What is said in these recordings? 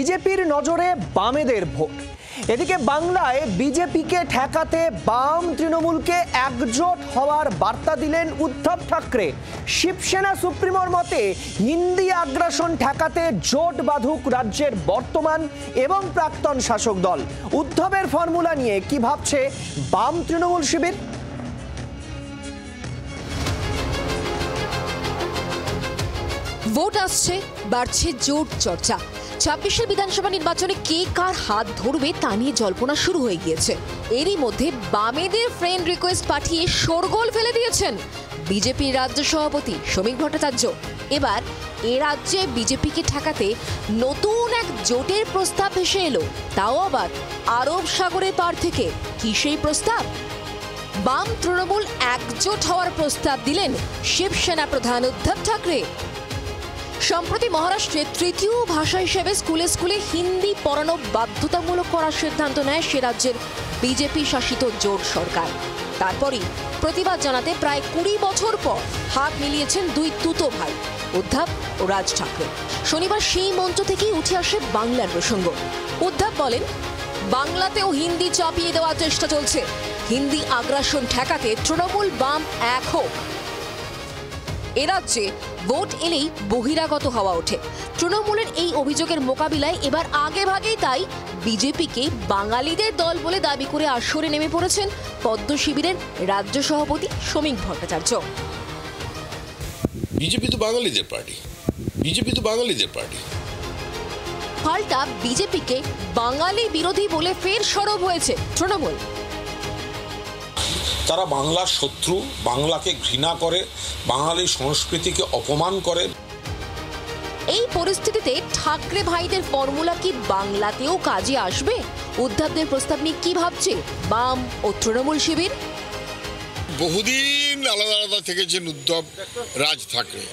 বিজেপির নজরে বামেদের ভোট। এদিকে বাংলায় বিজেপিকে ঠেকাতে বাম তৃণমূলকে একজোট হওয়ার বার্তা দিলেন উদ্ধব ঠাকরে। শিবসেনা সুপ্রিমোর মতে হিন্দি আগ্রাসন ঠেকাতে জোট বাঁধুক রাজ্যের বর্তমান এবং প্রাক্তন শাসক দল। উদ্ধবের ফর্মুলা নিয়ে কি ভাবছে বাম তৃণমূল শিবির? ভোট আসছে, বাড়ছে জোট চর্চা। ২৬ বিধানসভা নির্বাচনে কে কার হাত ধরবে তা নিয়ে জল্পনা শুরু হয়ে গিয়েছে। এরই মধ্যে বামেদের ফ্রেন্ড রিকোয়েস্ট পাঠিয়ে শোরগোল ফেলে দিয়েছেন বিজেপির রাজ্য সভাপতি শ্রমিক ভট্টাচার্য। এবার এ রাজ্যে বিজেপিকে ঠেকাতে নতুন এক জোটের প্রস্তাব ভেসে এলো, তাও আবার আরব সাগরের পার থেকে। কি সেই প্রস্তাব? বাম তৃণমূল একজোট হওয়ার প্রস্তাব দিলেন শিবসেনা প্রধান উদ্ধব ঠাকরে। সম্প্রতি মহারাষ্ট্রে তৃতীয় ভাষা হিসেবে স্কুলে স্কুলে হিন্দি পড়ানো বাধ্যতামূলক করার সিদ্ধান্ত নেয় সে রাজ্যের বিজেপি শাসিত জোট সরকার। তারপরই প্রতিবাদ জানাতে প্রায় ২০ বছর পর হাত মিলিয়েছেন দুই তুতো ভাই উদ্ধব ও রাজ ঠাকরে। শনিবার সেই মঞ্চ থেকেই উঠে আসে বাংলার প্রসঙ্গ। উদ্ধব বলেন, বাংলাতেও হিন্দি চাপিয়ে দেওয়ার চেষ্টা চলছে। হিন্দি আগ্রাসন ঠেকাতে তৃণমূল বাম এক হোক। এ রাজ্যে ভোট এলেই বহিরাগত হওয়া ওঠে। তৃণমূলের এই অভিযোগের মোকাবিলায় এবার আগে ভাগেই তাই বিজেপিকে বাঙালিদের দল বলে দাবি করে আসরে নেমে পড়েছেন পদ্ম শিবিরের রাজ্য সভাপতি শ্রমিক ভট্টাচার্য। বিজেপি তো বাঙালিদের পার্টি। পাল্টা বিজেপিকে বাঙালি বিরোধী বলে ফের সরব হয়েছে তৃণমূল। তারা বাংলার শত্রু, বাংলাকে ঘৃণা করে, বাঙালি সংস্কৃতিকে অপমান করে। এই পরিস্থিতিতে ঠাকরে ভাইদের ফর্মুলা কি বাংলাতেও কাজে আসবে? উদ্ধবদের প্রস্তাব নিয়ে কি ভাবছে বাম ও তৃণমূল শিবির? বহুদিন আলাদা আলাদা থেকেছেন উদ্ধব, রাজ ঠাকরে।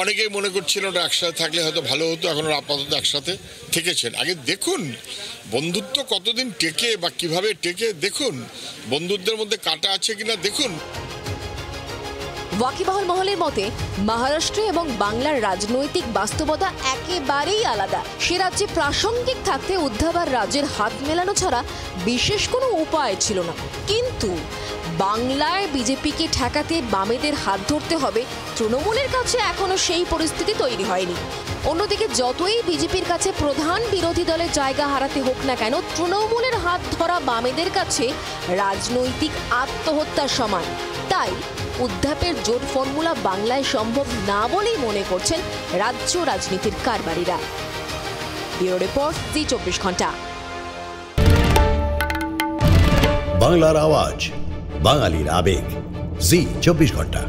অনেকেই মনে করছিলেন ওরা একসাথে থাকলে হয়তো ভালো হতো, এখন ওরা আপাতত একসাথে থেকেছেন। আগে দেখুন বন্ধুত্ব কতদিন টেকে বা কিভাবে টেকে, দেখুন বন্ধুত্বের মধ্যে কাটা আছে কিনা দেখুন। ওয়াকিবহাল মহলের মতে মহারাষ্ট্র এবং বাংলার রাজনৈতিক বাস্তবতা একেবারেই আলাদা। সে রাজ্যে প্রাসঙ্গিক থাকতে উদ্ধব আর রাজ্যের হাত মেলানো ছাড়া বিশেষ কোনো উপায় ছিল না। কিন্তু বাংলায় বিজেপিকে ঠেকাতে বামেদের হাত ধরতে হবে, তৃণমূলের কাছে এখনো সেই পরিস্থিতি তৈরি হয়নি। অন্যদিকে যতই বিজেপির কাছে প্রধান বিরোধী দলের জায়গা হারাতে হোক না কেন, তৃণমূলের হাত ধরা বামেদের কাছে রাজনৈতিক আত্মহত্যার সমান। তাই উদ্ধবের জোট ফর্মুলা বাংলায় সম্ভব না বলেই মনে করছেন রাজ্য রাজনীতির কারবারিরা। ব্যুরো রিপোর্ট, জি ২৪ ঘন্টা। বাংলার আওয়াজ, বাঙালির আবেগ, জি ২৪ ঘন্টা।